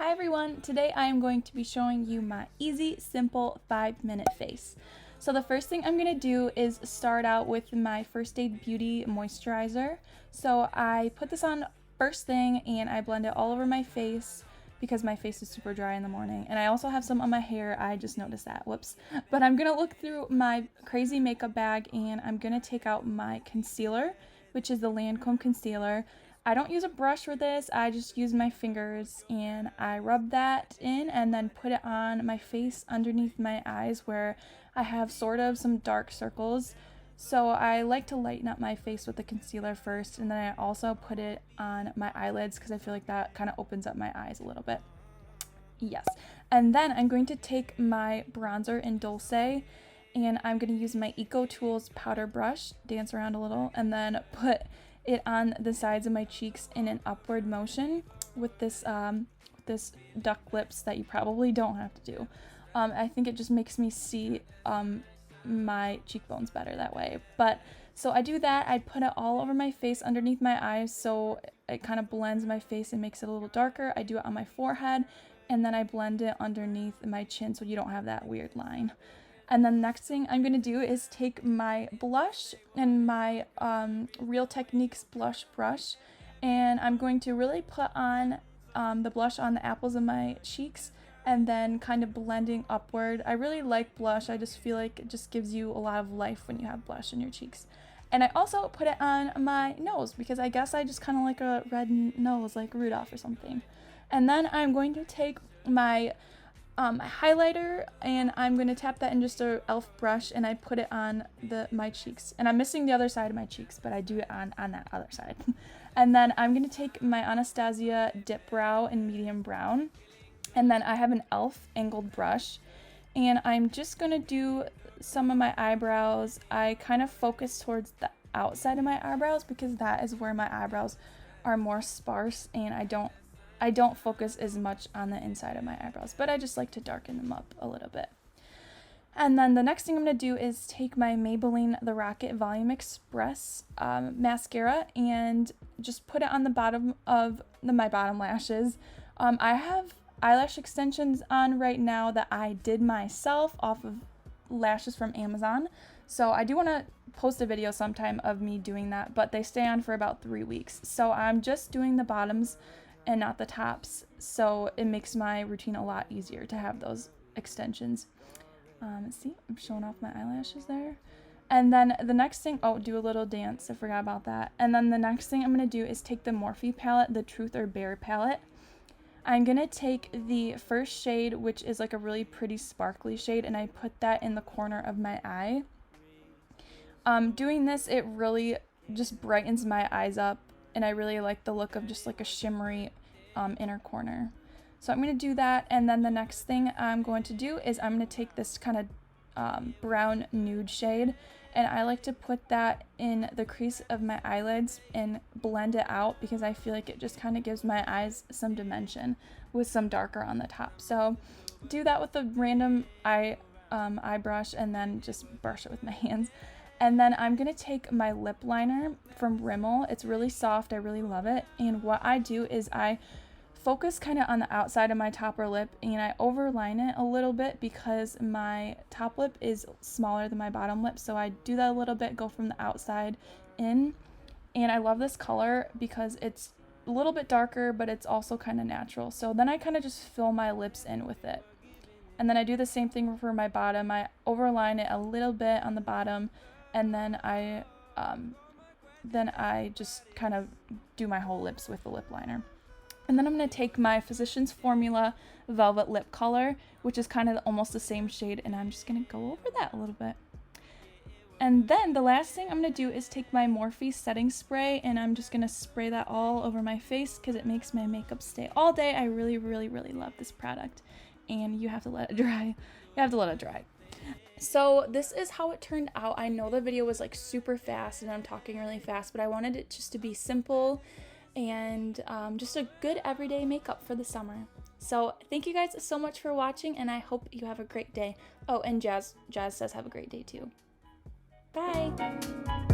Hi everyone, today I am going to be showing you my easy, simple 5-minute face. So the first thing I'm going to do is start out with my First Aid Beauty moisturizer. So I put this on first thing and I blend it all over my face because my face is super dry in the morning. And I also have some on my hair, I just noticed that, whoops. But I'm going to look through my crazy makeup bag and I'm going to take out my concealer, which is the Lancôme concealer. I don't use a brush for this, I just use my fingers and I rub that in and then put it on my face underneath my eyes where I have sort of some dark circles. So I like to lighten up my face with the concealer first, and then I also put it on my eyelids because I feel like that kind of opens up my eyes a little bit. Yes. And then I'm going to take my bronzer in Dolce and I'm going to use my Eco Tools powder brush, dance around a little, and then put it on the sides of my cheeks in an upward motion with this duck lips that you probably don't have to do. I think it just makes me see my cheekbones better that way. But so I do that, I put it all over my face underneath my eyes so it kind of blends my face and makes it a little darker. I do it on my forehead and then I blend it underneath my chin so you don't have that weird line. And then the next thing I'm going to do is take my blush and my Real Techniques blush brush, and I'm going to really put on the blush on the apples of my cheeks and then kind of blending upward. I really like blush, I just feel like it just gives you a lot of life when you have blush in your cheeks. And I also put it on my nose because I guess I just kind of like a red nose like Rudolph or something. And then I'm going to take my highlighter and I'm going to tap that in just a e.l.f. brush and I put it on my cheeks. And I'm missing the other side of my cheeks, but I do it on that other side. And then I'm going to take my Anastasia Dipbrow in medium brown. And then I have an e.l.f. angled brush. And I'm just going to do some of my eyebrows. I kind of focus towards the outside of my eyebrows because that is where my eyebrows are more sparse and I don't focus as much on the inside of my eyebrows, but I just like to darken them up a little bit. And then the next thing I'm going to do is take my Maybelline The Rocket Volume Express mascara and just put it on the bottom of my bottom lashes. I have eyelash extensions on right now that I did myself off of lashes from Amazon, so I do want to post a video sometime of me doing that, but they stay on for about 3 weeks. So I'm just doing the bottoms and not the tops, so it makes my routine a lot easier to have those extensions. See, I'm showing off my eyelashes there. And then the next thing, do a little dance, I forgot about that. And then the next thing I'm going to do is take the Morphe palette, the Truth or Bare palette. I'm going to take the first shade, which is like a really pretty sparkly shade, and I put that in the corner of my eye. Doing this, it really just brightens my eyes up, and I really like the look of just like a shimmery inner corner. So I'm going to do that, and then the next thing I'm going to do is I'm going to take this kind of brown nude shade, and I like to put that in the crease of my eyelids and blend it out because I feel like it just kind of gives my eyes some dimension with some darker on the top. So do that with a random eye brush and then just brush it with my hands. And then I'm going to take my lip liner from Rimmel. It's really soft, I really love it. And what I do is I focus kind of on the outside of my top lip and I overline it a little bit because my top lip is smaller than my bottom lip. So I do that a little bit, go from the outside in. And I love this color because it's a little bit darker, but it's also kind of natural. So then I kind of just fill my lips in with it. And then I do the same thing for my bottom. I overline it a little bit on the bottom. And then I just kind of do my whole lips with the lip liner. And then I'm going to take my Physicians Formula Velvet Lip Color, which is kind of almost the same shade, and I'm just going to go over that a little bit. And then the last thing I'm going to do is take my Morphe setting spray, and I'm just going to spray that all over my face because it makes my makeup stay all day. I really, really, really love this product, and you have to let it dry. You have to let it dry. So this is how it turned out. I know the video was like super fast and I'm talking really fast, but I wanted it just to be simple and just a good everyday makeup for the summer. So thank you guys so much for watching and I hope you have a great day. Oh, and Jazz says have a great day too. Bye!